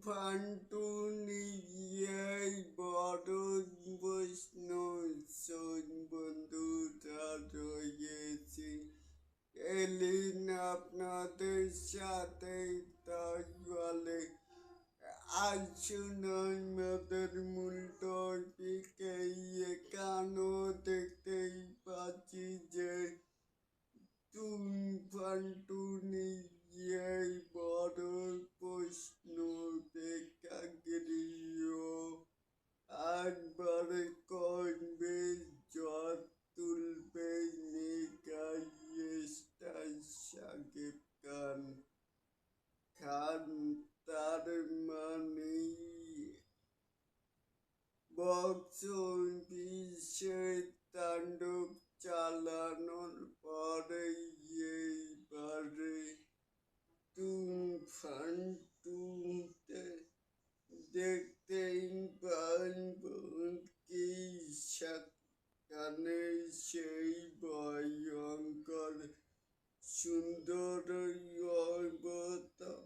ফান্টু নিজেই বড় বৈষ্ণব বন্ধুরা রয়েছে এলিন আপনাদের সাথে তাই বলে আসুন আমাদের মূল টপিকে এখানেও দেখতেই পাচ্ছি যে ফান্টু নিজেই বড় প্রশ্ন দেখা গৃহ একবার করবে জ্বর তুলবে সাকিব খান তার মানে বক্স অফিসে তাণ্ডব চালানোর পরে এইবারে ফান্টুতে দেখতেই পারব কি সেখানে সেই ভয়ঙ্কর সুন্দর অবতার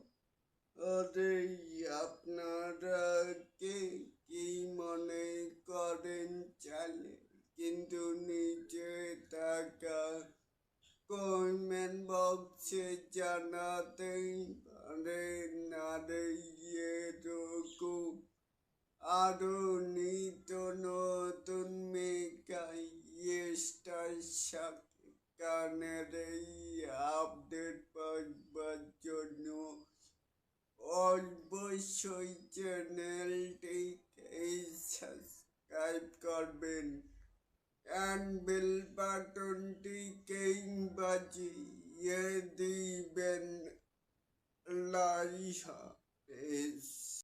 আরে আপনারা কে কি মনে করেন চালে কিন্তু নিচে থাকা কমেন্ট বক্সে জানাতেই পারেন আর এরকম আরো নিত্য নতুন মেগাই স্টার সাকিব এই আপডেট পাওয়ার জন্য অবশ্যই চ্যানেলটিকে সাবস্ক্রাইব করবেন and bell বাটনটিকে বাজিয়ে দিবেন লাইক